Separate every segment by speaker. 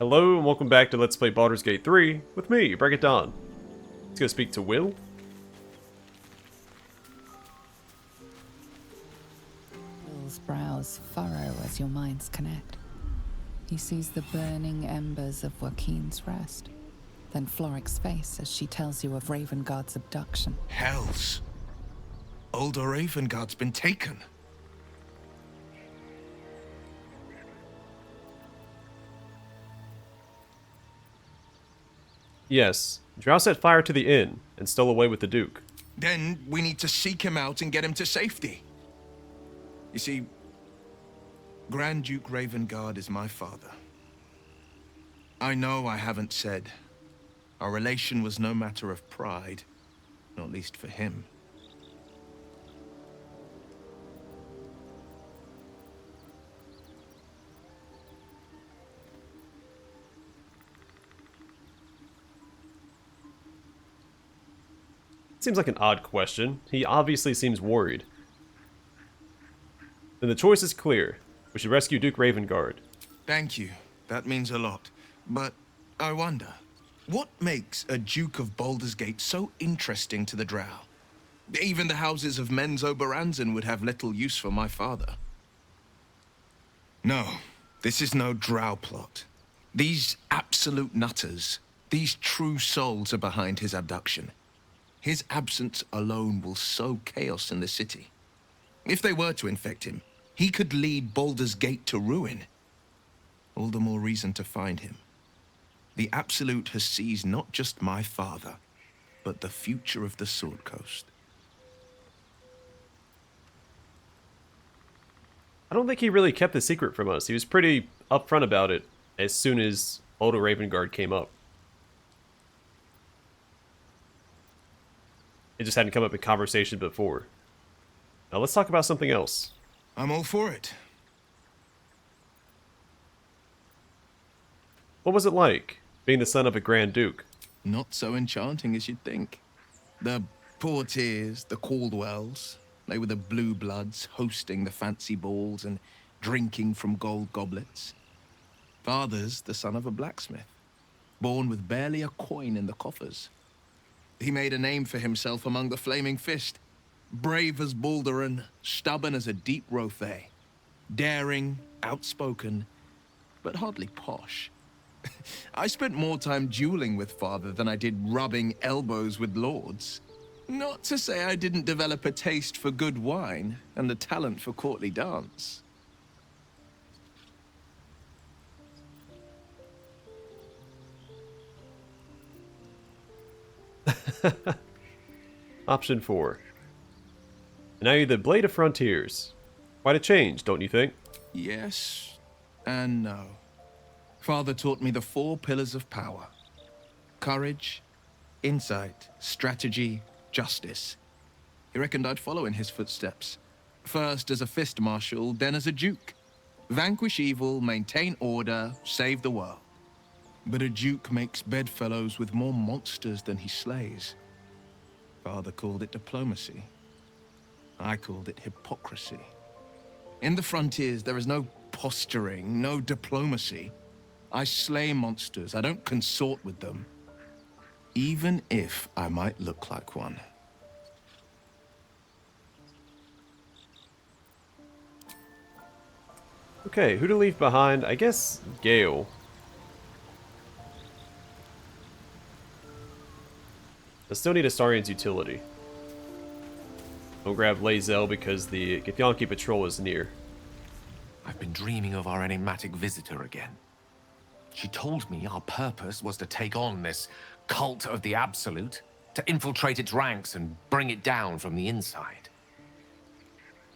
Speaker 1: Hello and welcome back to Let's Play Baldur's Gate 3 with me, Break It Dawn. Let's go speak to Wyll.
Speaker 2: Will's brows furrow as your minds connect. He sees the burning embers of Joaquin's rest, then Floric's face as she tells you of Ravengard's abduction.
Speaker 3: Hells! Older Ravengard's been taken.
Speaker 1: Yes, Drow set fire to the inn and stole away with the Duke.
Speaker 3: Then we need to seek him out and get him to safety. You see, Grand Duke Ravengard is my father. I know I haven't said. Our relation was no matter of pride, not least for him.
Speaker 1: Seems like an odd question. He obviously seems worried. Then the choice is clear. We should rescue Duke Ravengard.
Speaker 3: Thank you. That means a lot. But I wonder, what makes a Duke of Baldur's Gate so interesting to the Drow? Even the houses of Menzoberranzan would have little use for my father. No, this is no Drow plot. These absolute nutters, these true souls are behind his abduction. His absence alone will sow chaos in the city. If they were to infect him, he could lead Baldur's Gate to ruin. All the more reason to find him. The Absolute has seized not just my father, but the future of the Sword Coast.
Speaker 1: I don't think he really kept the secret from us. He was pretty upfront about it as soon as Older Ravengard came up. It just hadn't come up in conversation before. Now let's talk about something else.
Speaker 3: I'm all for it.
Speaker 1: What was it like, being the son of a Grand Duke?
Speaker 3: Not so enchanting as you'd think. The Portiers, the Caldwells, they were the blue bloods hosting the fancy balls and drinking from gold goblets. Father's the son of a blacksmith, born with barely a coin in the coffers. He made a name for himself among the Flaming Fist. Brave as Baldur, stubborn as a deep Rothay. Daring, outspoken, but hardly posh. I spent more time dueling with father than I did rubbing elbows with lords. Not to say I didn't develop a taste for good wine and a talent for courtly dance.
Speaker 1: Option 4. And now you're the Blade of Frontiers. Quite a change, don't you think?
Speaker 3: Yes and no. Father taught me the 4 pillars of power. Courage, insight, strategy, justice. He reckoned I'd follow in his footsteps. First as a fist marshal, then as a duke. Vanquish evil, maintain order, save the world. But a duke makes bedfellows with more monsters than he slays. Father called it diplomacy. I called it hypocrisy. In the frontiers, there is no posturing, no diplomacy. I slay monsters, I don't consort with them. Even if I might look like one.
Speaker 1: Okay, who to leave behind? I guess Gale. I still need Astarion's utility. I'll grab Lae'zel because the Githyanki patrol is near.
Speaker 4: I've been dreaming of our enigmatic visitor again. She told me our purpose was to take on this cult of the Absolute, to infiltrate its ranks and bring it down from the inside.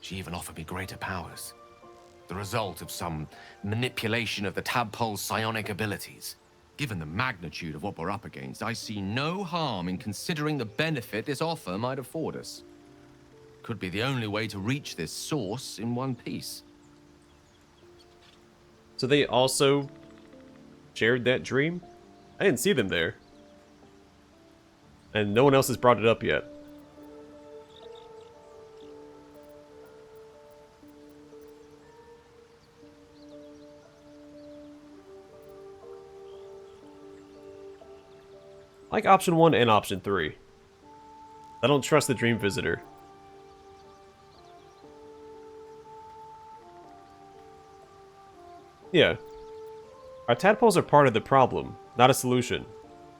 Speaker 4: She even offered me greater powers, the result of some manipulation of the Tadpole's psionic abilities. Given the magnitude of what we're up against, I see no harm in considering the benefit this offer might afford us. Could be the only way to reach this source in one piece.
Speaker 1: So they also shared that dream? I didn't see them there. And no one else has brought it up yet. I like option 1 and option 3. I don't trust the Dream Visitor. Yeah. Our tadpoles are part of the problem, not a solution.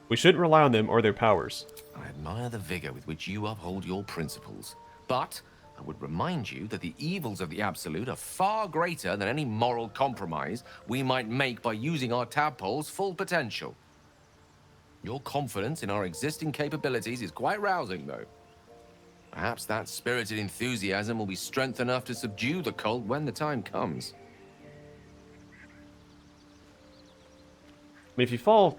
Speaker 1: We shouldn't rely on them or their powers.
Speaker 4: I admire the vigor with which you uphold your principles, but I would remind you that the evils of the Absolute are far greater than any moral compromise we might make by using our tadpole's full potential. Your confidence in our existing capabilities is quite rousing, though. Perhaps that spirited enthusiasm will be strength enough to subdue the cult when the time comes.
Speaker 1: I mean, if you fall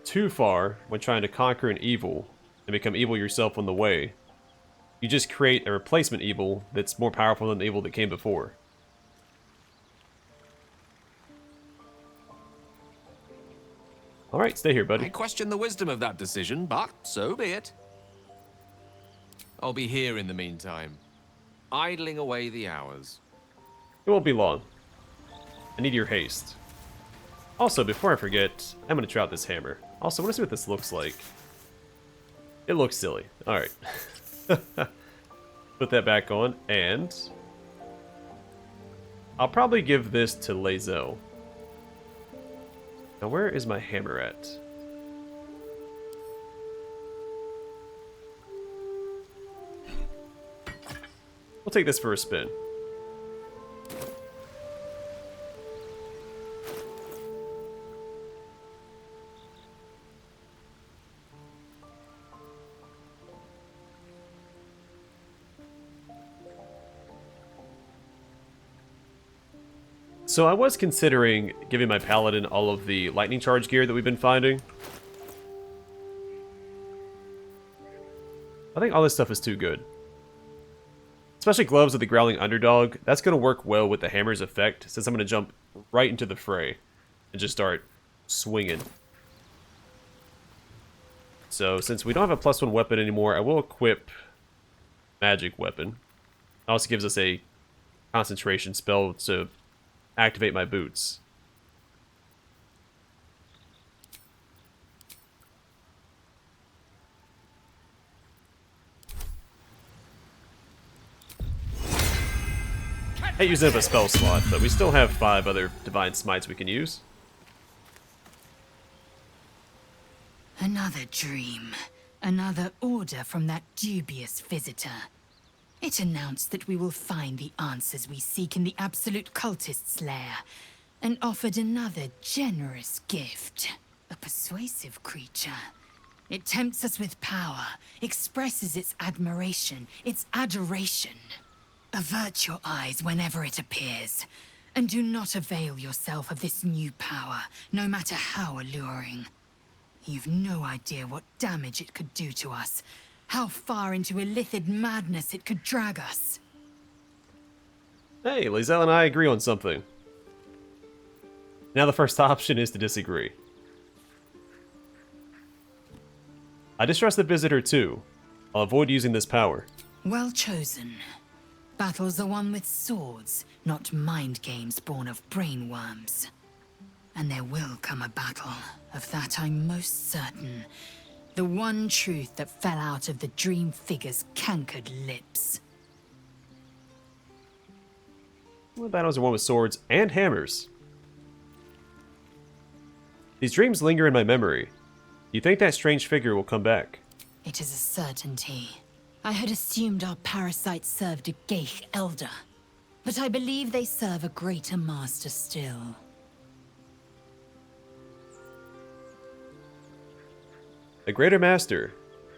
Speaker 1: too far when trying to conquer an evil and become evil yourself on the way, you just create a replacement evil that's more powerful than the evil that came before. Alright, stay here, buddy.
Speaker 4: I question the wisdom of that decision, but so be it. I'll be here in the meantime, idling away the hours.
Speaker 1: It won't be long. I need your haste. Also, before I forget, I'm going to try out this hammer. Also, I want to see what this looks like. It looks silly. Alright. Put that back on, and I'll probably give this to Lae'zel. Now, where is my hammer at? We'll take this for a spin. So I was considering giving my paladin all of the lightning charge gear that we've been finding. I think all this stuff is too good. Especially gloves with the growling underdog. That's going to work well with the hammer's effect, since I'm going to jump right into the fray and just start swinging. So since we don't have a +1 weapon anymore, I will equip magic weapon. It also gives us a concentration spell to activate my boots. I hate using up a spell slot, but we still have 5 other divine smites we can use.
Speaker 5: Another dream. Another order from that dubious visitor. It announced that we will find the answers we seek in the Absolute Cultist's lair, and offered another generous gift. A persuasive creature. It tempts us with power, expresses its admiration, its adoration. Avert your eyes whenever it appears, and do not avail yourself of this new power, no matter how alluring. You've no idea what damage it could do to us, how far into illithid madness it could drag us.
Speaker 1: Hey, Lae'zel and I agree on something. Now the first option is to disagree. I distrust the visitor too. I'll avoid using this power.
Speaker 5: Well chosen. Battles are won with swords, not mind games born of brainworms. And there will come a battle, of that I'm most certain. The one truth that fell out of the dream figure's cankered lips.
Speaker 1: Well, battles are won with swords and hammers. These dreams linger in my memory. Do you think that strange figure will come back?
Speaker 5: It is a certainty. I had assumed our parasites served a Geich elder, but I believe they serve a greater master still.
Speaker 1: A greater master?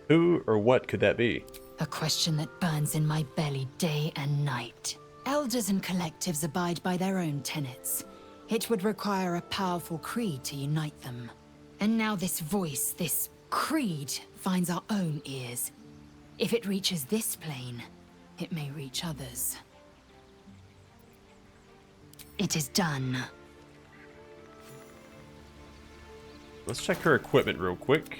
Speaker 1: Who or what could that be?
Speaker 5: A question that burns in my belly day and night. Elders and collectives abide by their own tenets. It would require a powerful creed to unite them. And now this voice, this creed, finds our own ears. If it reaches this plane, it may reach others. It is done.
Speaker 1: Let's check her equipment real quick.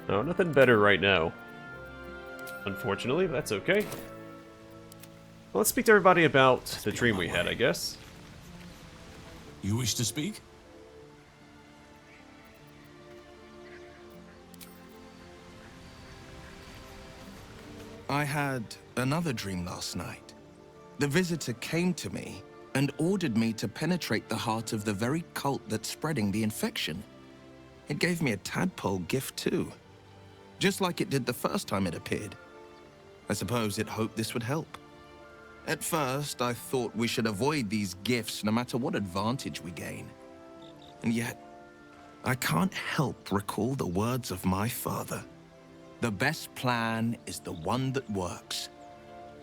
Speaker 1: No, nothing better right now. Unfortunately, but that's okay. Well, let's speak to everybody about the dream we had, I guess.
Speaker 6: You wish to speak?
Speaker 3: I had another dream last night. The visitor came to me and ordered me to penetrate the heart of the very cult that's spreading the infection. It gave me a tadpole gift too, just like it did the first time it appeared. I suppose it hoped this would help. At first, I thought we should avoid these gifts no matter what advantage we gain. And yet, I can't help recall the words of my father. The best plan is the one that works.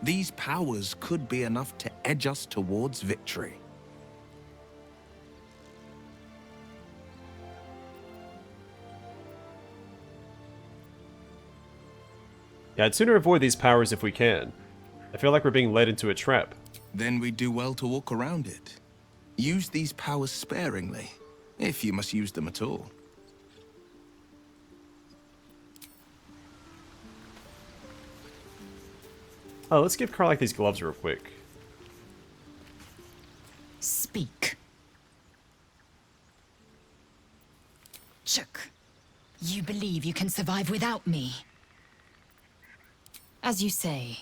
Speaker 3: These powers could be enough to edge us towards victory.
Speaker 1: Yeah, I'd sooner avoid these powers if we can. I feel like we're being led into a trap.
Speaker 3: Then we do well to walk around it. Use these powers sparingly, if you must use them at all.
Speaker 1: Oh, let's give Karlach these gloves real quick.
Speaker 5: Speak. Chook, you believe you can survive without me? As you say,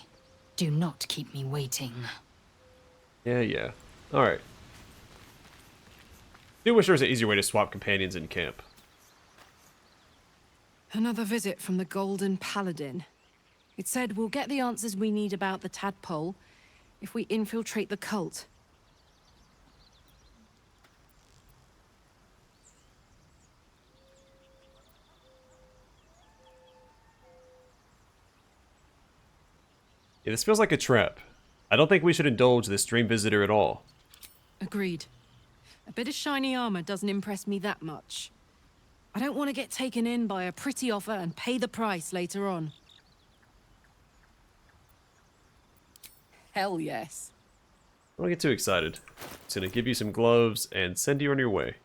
Speaker 5: do not keep me waiting.
Speaker 1: Yeah. Alright. Do wish there was an easier way to swap companions in camp.
Speaker 7: Another visit from the Golden Paladin. It said we'll get the answers we need about the Tadpole if we infiltrate the cult.
Speaker 1: Yeah, this feels like a trap. I don't think we should indulge this dream visitor at all.
Speaker 7: Agreed. A bit of shiny armor doesn't impress me that much. I don't want to get taken in by a pretty offer and pay the price later on. Hell yes.
Speaker 1: Don't get too excited. It's gonna give you some gloves and send you on your way.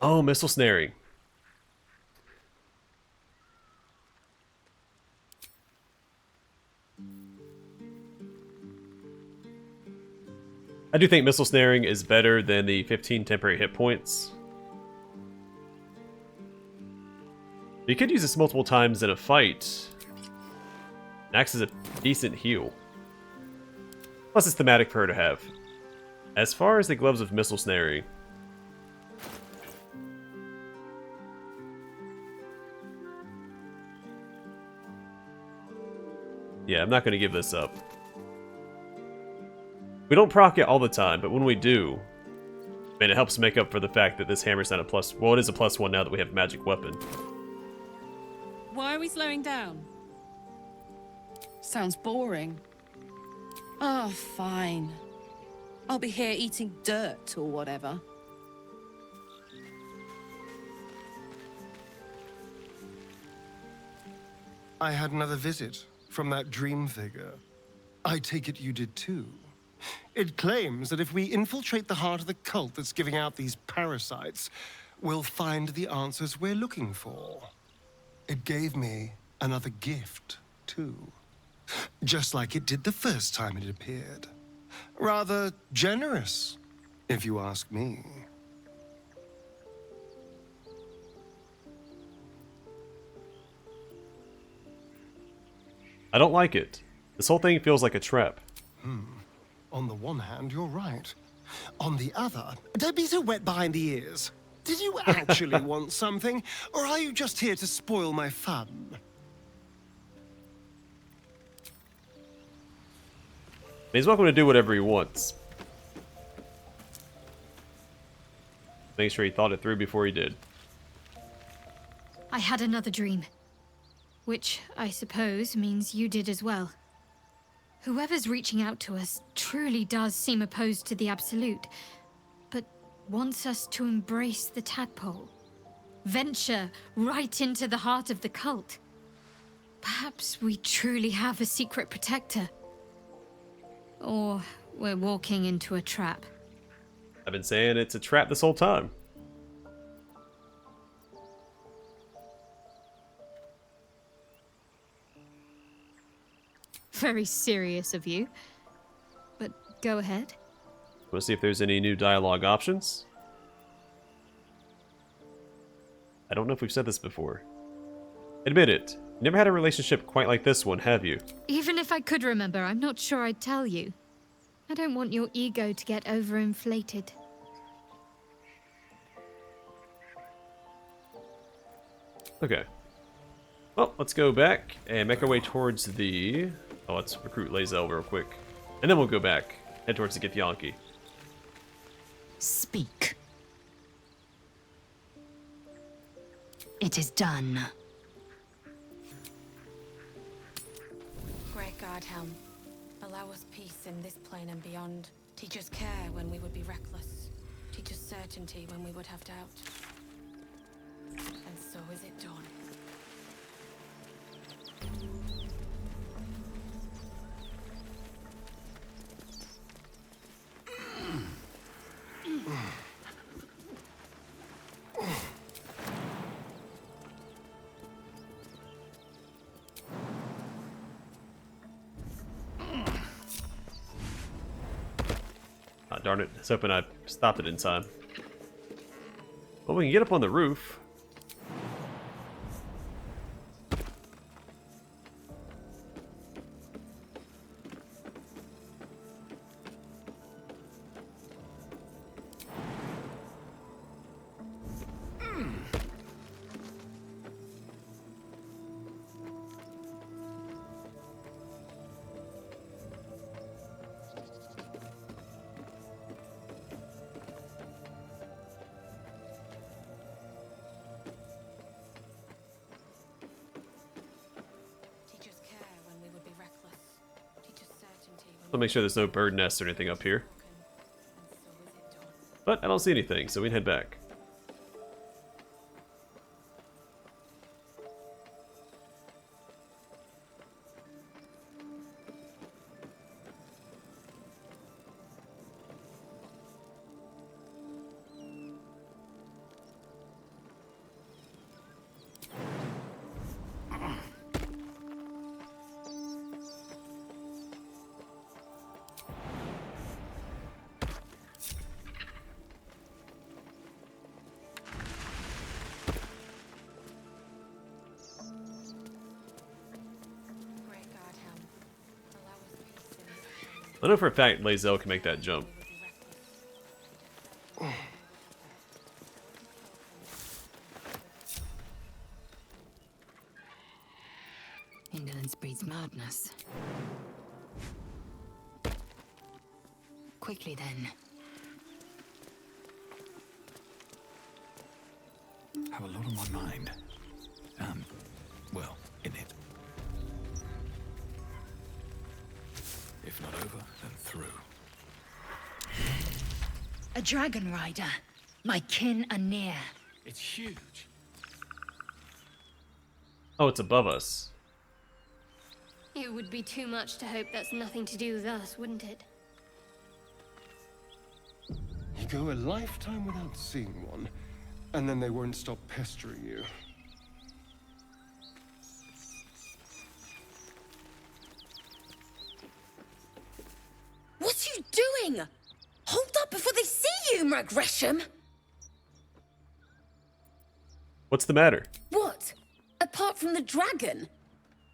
Speaker 1: Oh, missile snaring. I do think missile snaring is better than the 15 temporary hit points. You could use this multiple times in a fight. It acts as a decent heal. Plus it's thematic for her to have. As far as the gloves of missile snaring, yeah, I'm not going to give this up. We don't proc it all the time, but when we do, man, it helps make up for the fact that this hammer's not a plus... Well, it is a +1 now that we have a magic weapon.
Speaker 7: Why are we slowing down? Sounds boring. Oh, fine. I'll be here eating dirt or whatever.
Speaker 8: I had another visit from that dream figure. I take it you did too. It claims that if we infiltrate the heart of the cult that's giving out these parasites, we'll find the answers we're looking for. It gave me another gift, too. Just like it did the first time it appeared. Rather generous, if you ask me.
Speaker 1: I don't like it. This whole thing feels like a trap.
Speaker 8: On the one hand, you're right. On the other, don't be so wet behind the ears. Did you actually want something, or are you just here to spoil my fun?
Speaker 1: He's welcome to do whatever he wants. Make sure he thought it through before he did.
Speaker 9: I had another dream. Which, I suppose, means you did as well. Whoever's reaching out to us truly does seem opposed to the Absolute, but wants us to embrace the Tadpole. Venture right into the heart of the cult. Perhaps we truly have a secret protector. Or we're walking into a trap.
Speaker 1: I've been saying it's a trap this whole time.
Speaker 9: Very serious of you. But go ahead.
Speaker 1: Want to see if there's any new dialogue options? I don't know if we've said this before. Admit it. You never had a relationship quite like this one, have you?
Speaker 9: Even if I could remember, I'm not sure I'd tell you. I don't want your ego to get overinflated.
Speaker 1: Okay. Well, let's go back and make our way towards the... Oh, let's recruit Lae'zel real quick. And then we'll go back. Head towards the Githyanki.
Speaker 5: Speak. It is done.
Speaker 10: Great Guardhelm, allow us peace in this plane and beyond. Teach us care when we would be reckless. Teach us certainty when we would have doubt. And so is it done.
Speaker 1: Ah, darn it. I was hoping I stopped it in time. Well, we can get up on the roof.
Speaker 10: Teach us care when we would be reckless. Teach us certainty when
Speaker 1: I'll make sure there's no bird nests or anything up here.
Speaker 10: and so is it done.
Speaker 1: But I don't see anything, so we can head back.
Speaker 10: Great Guardhelm, allow us peace in this plane
Speaker 1: I know for a fact Lae'zel can make that jump.
Speaker 10: and we would be reckless.
Speaker 5: Indolence breeds madness. Quickly then.
Speaker 6: Have a lot on my mind. Well, in it. If not over, then through.
Speaker 5: A dragon rider. My kin are near.
Speaker 6: It's huge.
Speaker 1: Oh, it's above us.
Speaker 11: It would be too much to hope that's nothing to do with us, wouldn't it?
Speaker 8: You go a lifetime without seeing one, and then they won't stop pestering you.
Speaker 12: What are you doing? Hold up before they see you, Gresham.
Speaker 1: What's the matter?
Speaker 12: What? Apart from the dragon?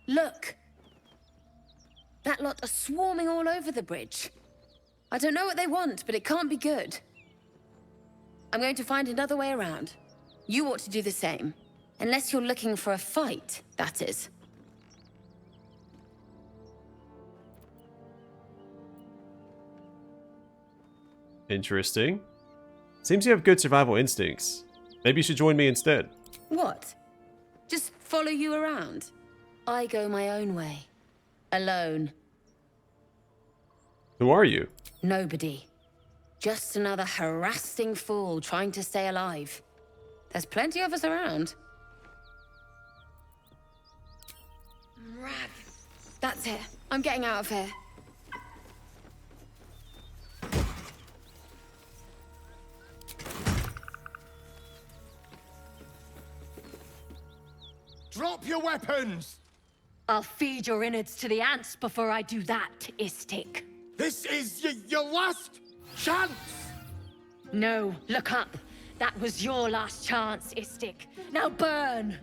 Speaker 12: Look. That lot are swarming all over the bridge. I don't know what they want, but it can't be good. I'm going to find another way around. You ought to do the same. Unless you're looking for a fight, that is.
Speaker 1: Interesting. Seems you have good survival instincts. Maybe you should join me instead.
Speaker 12: What? Just follow you around? I go my own way. Alone.
Speaker 1: Who are you?
Speaker 12: Nobody. Just another harassing fool trying to stay alive. There's plenty of us around. Rag. That's it. I'm getting out of here.
Speaker 13: Drop your weapons! I'll feed your innards to the ants before I do that, Istik.
Speaker 14: This is your last chance!
Speaker 13: No, look up. That was your last chance, Istik. Now burn!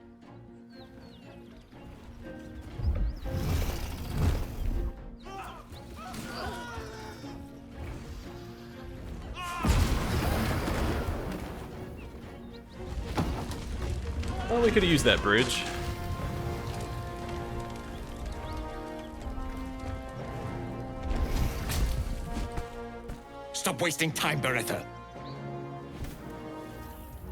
Speaker 1: Well, we could have used that bridge.
Speaker 3: Stop wasting time, Beretta.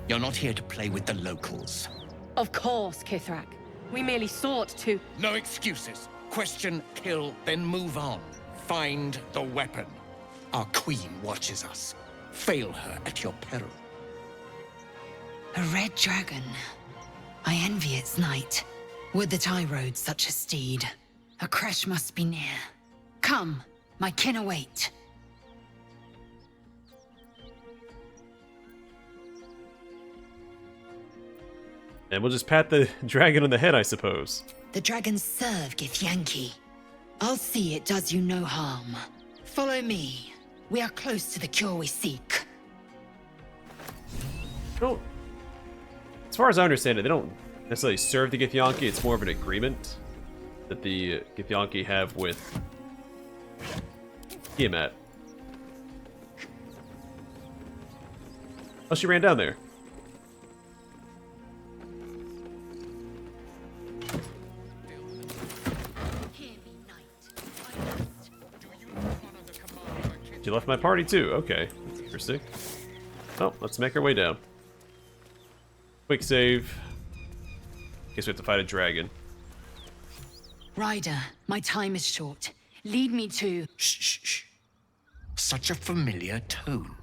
Speaker 3: You're not here to play with the locals.
Speaker 13: Of course, Kithrak. We merely sought to...
Speaker 3: No excuses. Question, kill, then move on. Find the weapon. Our queen watches us. Fail her at your peril.
Speaker 5: A red dragon. I envy its knight. Would that I rode such a steed. A crash must be near. Come, my kin await.
Speaker 1: And we'll just pat the dragon on the head, I suppose.
Speaker 5: The dragons serve Githyanki. I'll see it does you no harm. Follow me. We are close to the cure we seek.
Speaker 1: Don't. As far as I understand it, they don't necessarily serve the Githyanki. It's more of an agreement that the Githyanki have with Tiamat. Oh, she ran down there. She left my party too. Okay, that's interesting. Oh, let's make our way down. Quick save. Guess we have to fight a dragon.
Speaker 5: Ryder, my time is short. Lead me to...
Speaker 3: Shh, shh, shh. Such a familiar tone.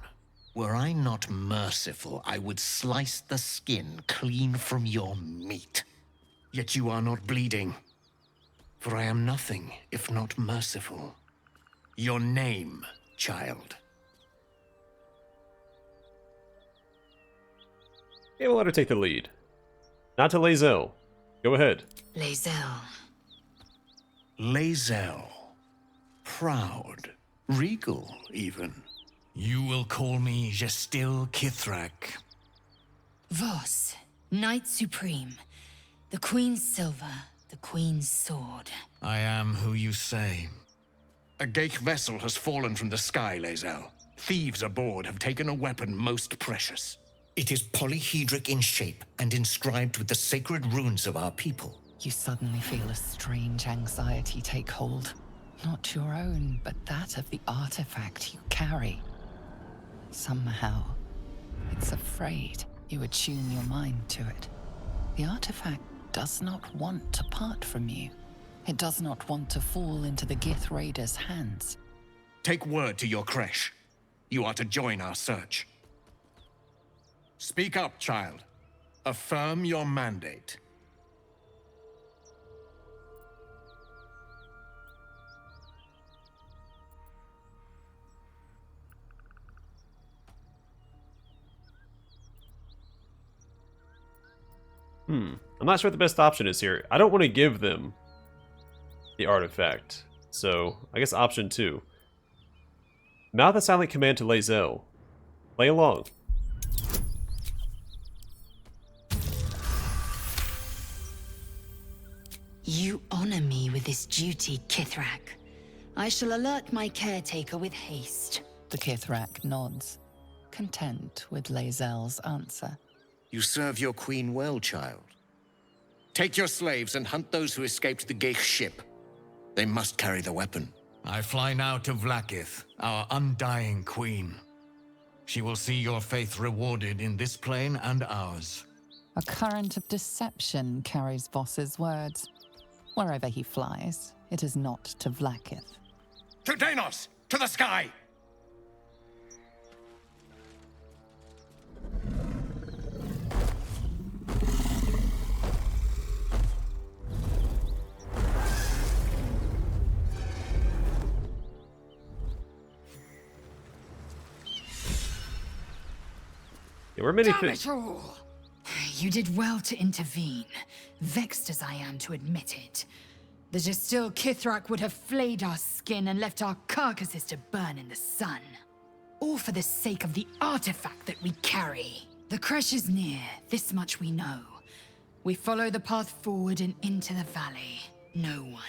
Speaker 3: Were I not merciful, I would slice the skin clean from your meat. Yet you are not bleeding. For I am nothing if not merciful. Your name, child.
Speaker 1: Okay, we'll let her take the lead. Not to Lae'zel. Go ahead.
Speaker 5: Lae'zel.
Speaker 3: Lae'zel. Proud. Regal, even.
Speaker 15: You will call me Gestil Kithrak.
Speaker 5: Voss, Knight Supreme. The Queen's silver, the Queen's sword.
Speaker 15: I am who you say.
Speaker 3: A Geich vessel has fallen from the sky, Lae'zel. Thieves aboard have taken a weapon most precious. It is polyhedric in shape and inscribed with the sacred runes of our people.
Speaker 2: You suddenly feel a strange anxiety take hold. Not your own, but that of the artifact you carry. Somehow, it's afraid you attune your mind to it. The artifact does not want to part from you. It does not want to fall into the Gith Raiders' hands.
Speaker 3: Take word to your creche. You are to join our search. Speak up, child. Affirm your mandate.
Speaker 1: I'm not sure what the best option is here. I don't want to give them the artifact. So, I guess option 2. Mouth a silent command to Lae'zel. Play along.
Speaker 5: You honor me with this duty, Kithrak. I shall alert my caretaker with haste.
Speaker 2: The Kithrak nods, content with Lae'zel's answer.
Speaker 3: You serve your queen well, child. Take your slaves and hunt those who escaped the Geich ship. They must carry the weapon.
Speaker 15: I fly now to Vlaakith, our undying queen. She will see your faith rewarded in this plane and ours.
Speaker 2: A current of deception carries Voss's words. Wherever he flies, it is not to Vlaakith.
Speaker 3: To Danos! To the sky!
Speaker 1: There were many
Speaker 5: Damn
Speaker 1: things.
Speaker 5: it all! You did well to intervene, vexed as I am to admit it. The Gestil Kithrak would have flayed our skin and left our carcasses to burn in the sun. All for the sake of the artifact that we carry. The crash is near, this much we know. We follow the path forward and into the valley. No one,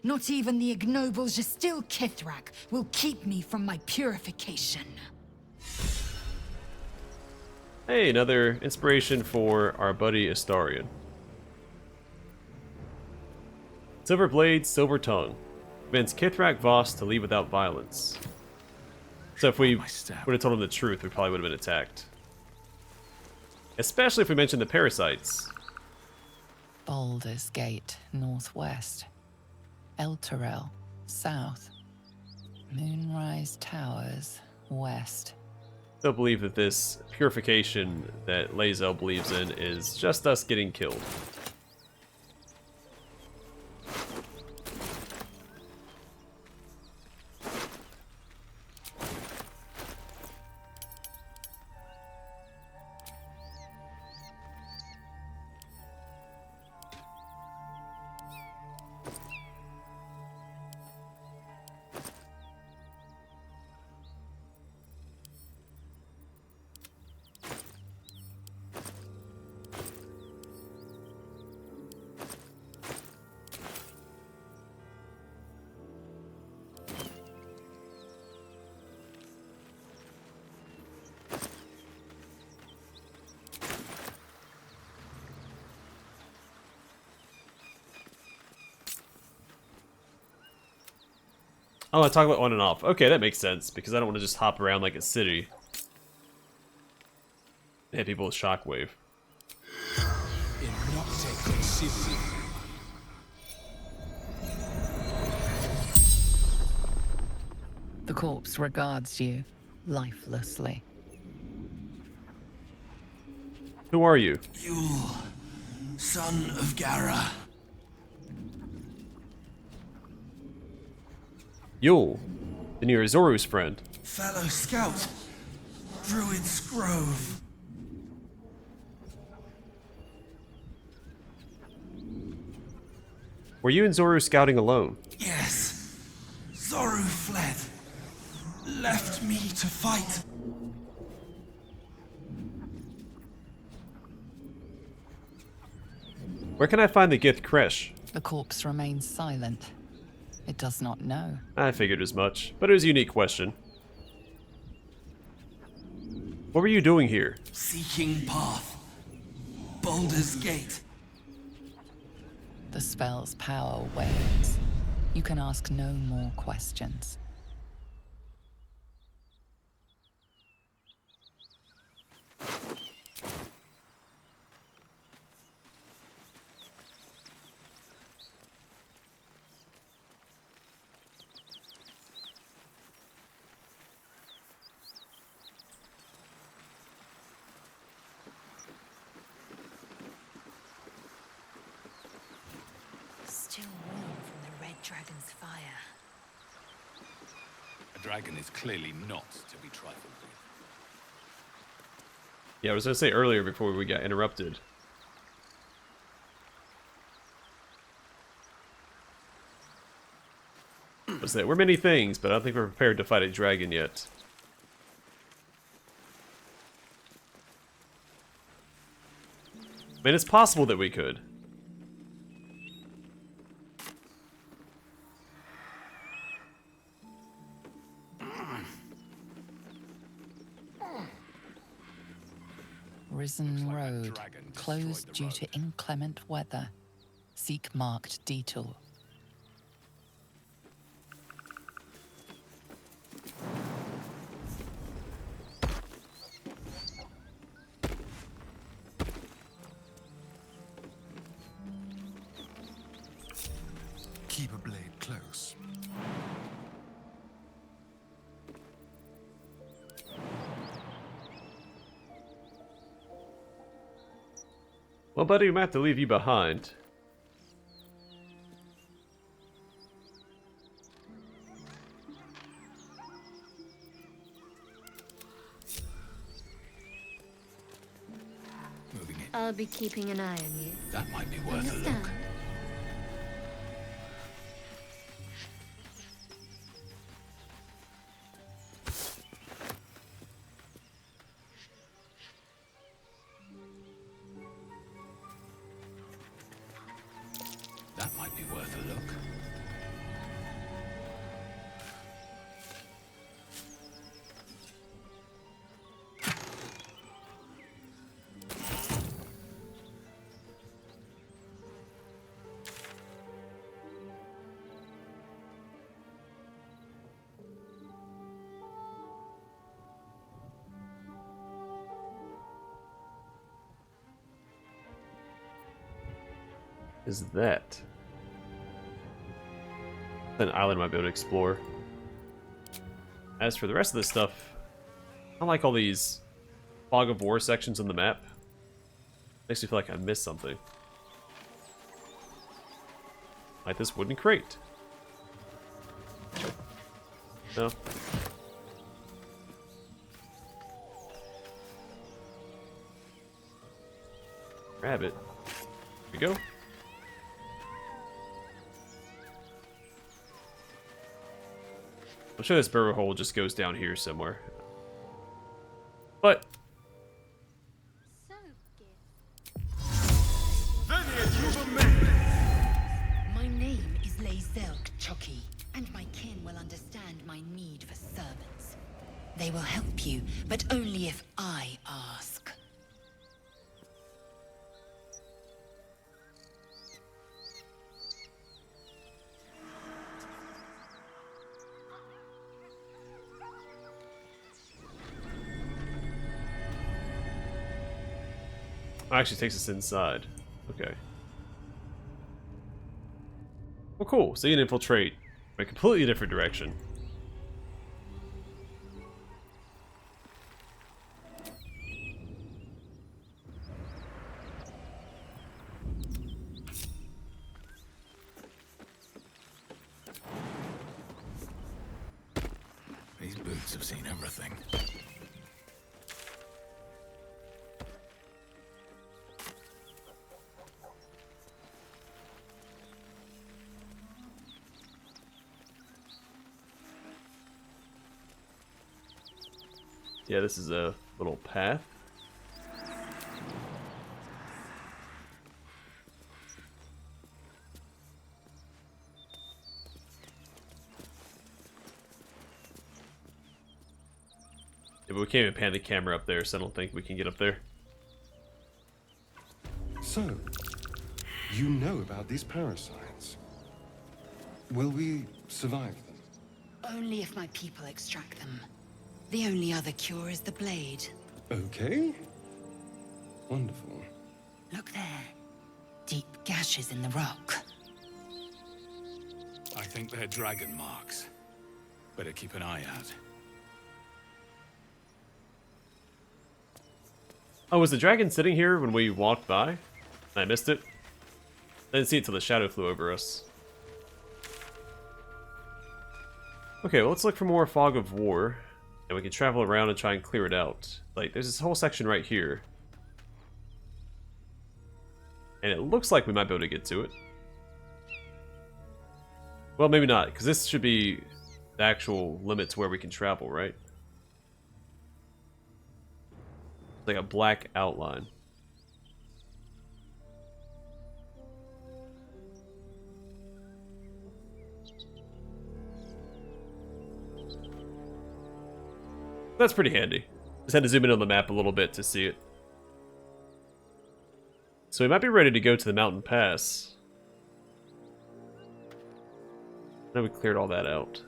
Speaker 5: not even the ignoble Gestil Kithrak, will keep me from my purification.
Speaker 1: Hey, another inspiration for our buddy Astarion. Silver Blade, Silver Tongue. Prevents Kithrak Voss to leave without violence. So if we would have told him the truth, we probably would have been attacked. Especially if we mentioned the parasites.
Speaker 2: Baldur's Gate, northwest. Elturel, south. Moonrise Towers, west.
Speaker 1: Still believe that this purification that Lae'zel believes in is just us getting killed. Oh, I talk about on and off. Okay, that makes sense, because I don't want to just hop around like a city. Hit people with shockwave.
Speaker 2: The corpse regards you, lifelessly.
Speaker 1: Who are you?
Speaker 16: Wyll, son of Gara.
Speaker 1: Wyll, then you're Zoru's friend.
Speaker 16: Fellow scout, Druid's Grove.
Speaker 1: Were you and Zoru scouting alone?
Speaker 16: Yes. Zoru fled. Left me to fight.
Speaker 1: Where can I find the Gith Kresh?
Speaker 2: The corpse remains silent. It does not know.
Speaker 1: I figured as much, but it was a unique question. What were you doing here?
Speaker 16: Seeking path. Baldur's Gate.
Speaker 2: The spell's power wanes. You can ask no more questions.
Speaker 5: Still warm from the Red Dragon's fire.
Speaker 6: A dragon is clearly not to be trifled with.
Speaker 1: Yeah, I was going to say earlier before we got interrupted. Was that we're many things, but I don't think we're prepared to fight a dragon yet. I mean, it's possible that we could.
Speaker 2: Risen Road, closed due to inclement weather. Seek marked detour.
Speaker 16: Keep a blade close.
Speaker 1: Well, buddy, we might have to leave you behind.
Speaker 11: I'll be keeping an eye on you.
Speaker 6: That might be worth a look.
Speaker 11: Understand?
Speaker 6: be worth a look.
Speaker 1: Is that an island I might be able to explore? As for the rest of this stuff, I don't like all these fog of war sections on the map. Makes me feel like I missed something. Like this wooden crate. No. Grab it. Here we go. I'm sure this burrow hole just goes down here somewhere. But
Speaker 5: My name is Lae'zel, and my kin will understand my need for servants. They will help you, but only if I ask.
Speaker 1: actually takes us inside. Okay. Well, cool. So you can infiltrate a completely different direction.
Speaker 6: These boots have seen everything.
Speaker 1: Yeah, this is a little path. Yeah, but we can't even pan the camera up there, so I don't think we can get up there.
Speaker 8: So, you know about these parasites. Will we survive them?
Speaker 5: Only if my people extract them. The only other cure is the blade.
Speaker 8: Okay. Wonderful.
Speaker 5: Look there. Deep gashes in the rock.
Speaker 6: I think they're dragon marks. Better keep an eye out.
Speaker 1: Oh, was the dragon sitting here when we walked by? I missed it. I didn't see it till the shadow flew over us. Okay, well, let's look for more fog of war. And we can travel around and try and clear it out. Like, there's this whole section right here. And it looks like we might be able to get to it. Well, maybe not, because this should be the actual limit to where we can travel, right? Like a black outline. That's pretty handy. Just had to zoom in on the map a little bit to see it. So we might be ready to go to the mountain pass. Now we cleared all that out.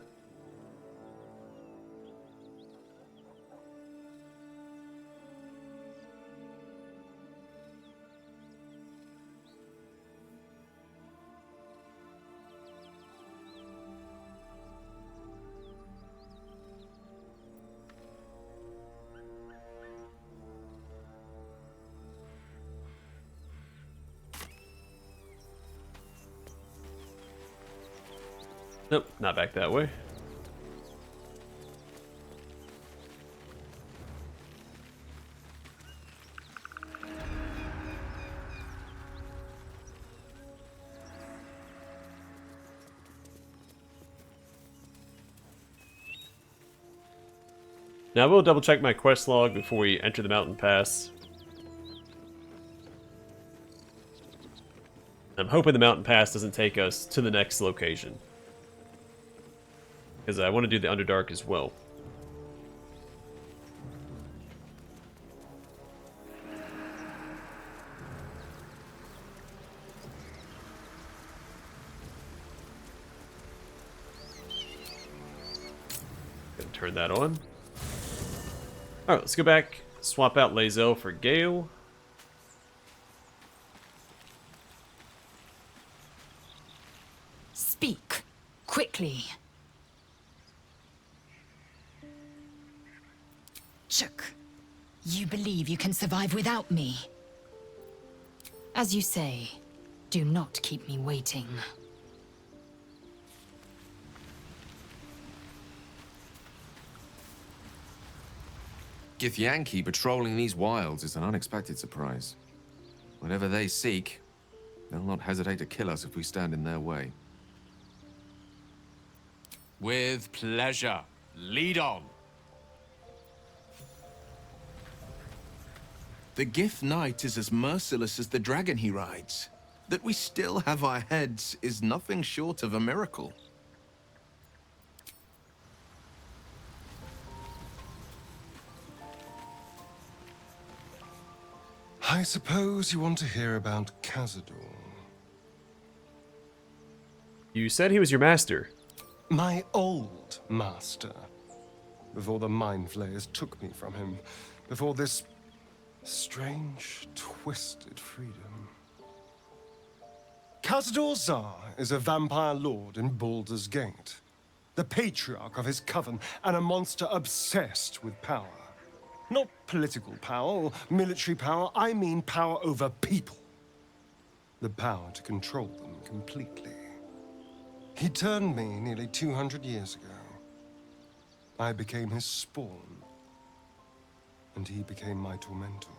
Speaker 1: Nope, not back that way. Now I will double check my quest log before we enter the mountain pass. I'm hoping the mountain pass doesn't take us to the next location. Because I want to do the Underdark as well. Gonna turn that on. Alright, let's go back, swap out Lae'zel for Gale.
Speaker 5: Speak. Quickly. Chook. You believe you can survive without me? As you say, do not keep me waiting.
Speaker 4: Githyanki patrolling these wilds is an unexpected surprise. Whatever they seek, they'll not hesitate to kill us if we stand in their way.
Speaker 6: With pleasure. Lead on.
Speaker 3: The Gith Knight is as merciless as the dragon he rides. That we still have our heads is nothing short of a miracle.
Speaker 8: I suppose you want to hear about Cazador.
Speaker 1: You said he was your master.
Speaker 8: My old master. Before the Mind Flayers took me from him. Before this strange, twisted freedom. Cazador Zar is a vampire lord in Baldur's Gate. The patriarch of his coven, and a monster obsessed with power. Not political power or military power, I mean power over people. The power to control them completely. He turned me nearly 200 years ago. I became his spawn, and he became my tormentor.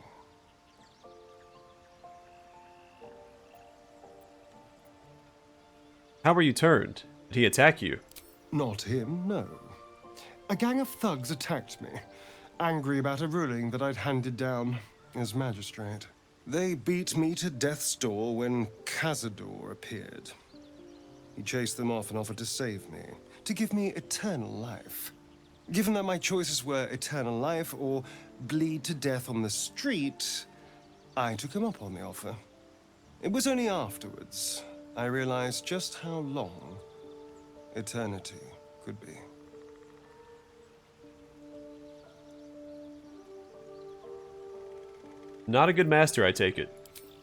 Speaker 1: How were you turned? Did he attack you?
Speaker 8: Not him, no. A gang of thugs attacked me, angry about a ruling that I'd handed down as magistrate. They beat me to death's door when Cazador appeared. He chased them off and offered to save me, to give me eternal life. Given that my choices were eternal life or bleed to death on the street, I took him up on the offer. It was only afterwards I realized just how long eternity could be.
Speaker 1: Not a good master, I take it.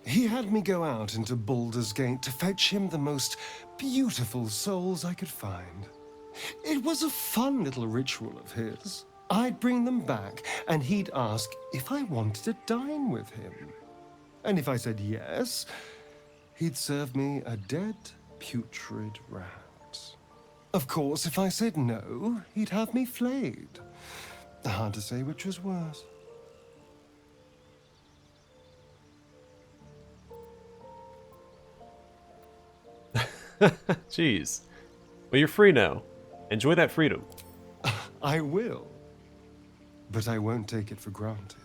Speaker 8: He had me go out into Baldur's Gate to fetch him the most beautiful souls I could find. It was a fun little ritual of his. I'd bring them back, and he'd ask if I wanted to dine with him. And if I said yes, he'd serve me a dead, putrid rat. Of course, if I said no, he'd have me flayed. Hard to say which was worse.
Speaker 1: Jeez. Well, you're free now. Enjoy that freedom.
Speaker 8: I will. But I won't take it for granted.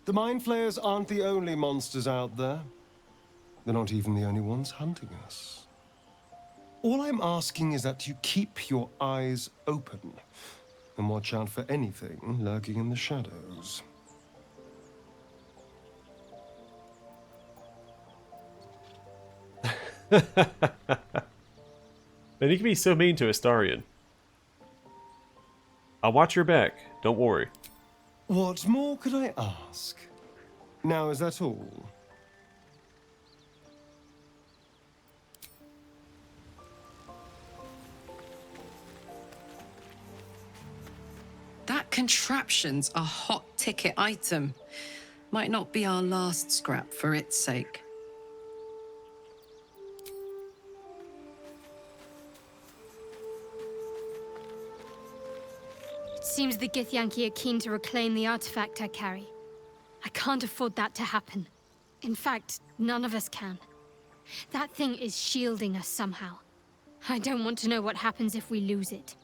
Speaker 8: The Mind Flayers aren't the only monsters out there. They're not even the only ones hunting us. All I'm asking is that you keep your eyes open and watch out for anything lurking in the shadows.
Speaker 1: Man, you can be so mean to Astarion. I'll watch your back. Don't worry.
Speaker 8: What more could I ask? Now, is that all?
Speaker 17: That contraption's a hot ticket item. Might not be our last scrap for its sake.
Speaker 9: Seems the Githyanki are keen to reclaim the artifact I carry. I can't afford that to happen. In fact, none of us can. That thing is shielding us somehow. I don't want to know what happens if we lose it.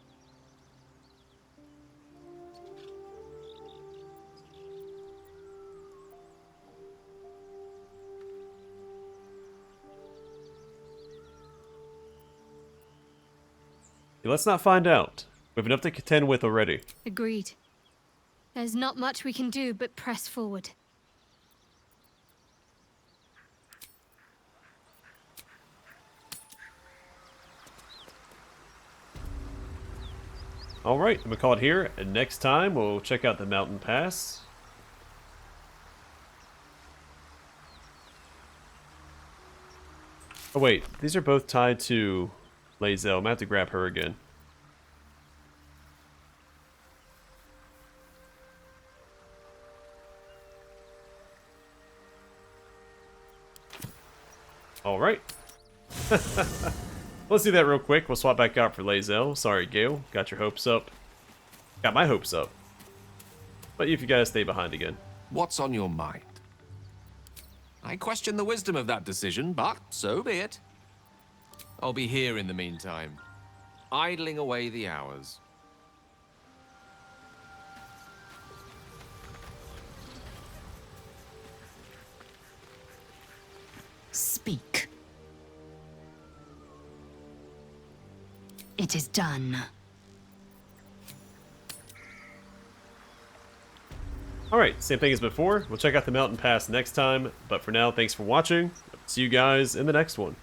Speaker 1: Let's not find out. We have enough to contend with already.
Speaker 9: Agreed. There's not much we can do but press forward.
Speaker 1: Alright, I'm gonna call it here, and next time we'll check out the mountain pass. Oh wait, these are both tied to Lae'zel. I'm gonna have to grab her again. Alright. Let's do that real quick. We'll swap back out for Lae'zel. Sorry, Gale. Got your hopes up. Got my hopes up. But if you gotta stay behind again.
Speaker 4: What's on your mind? I question the wisdom of that decision, but so be it. I'll be here in the meantime, idling away the hours.
Speaker 5: Speak. It is done.
Speaker 1: Alright, same thing as before. We'll check out the mountain pass next time. But for now, thanks for watching. See you guys in the next one.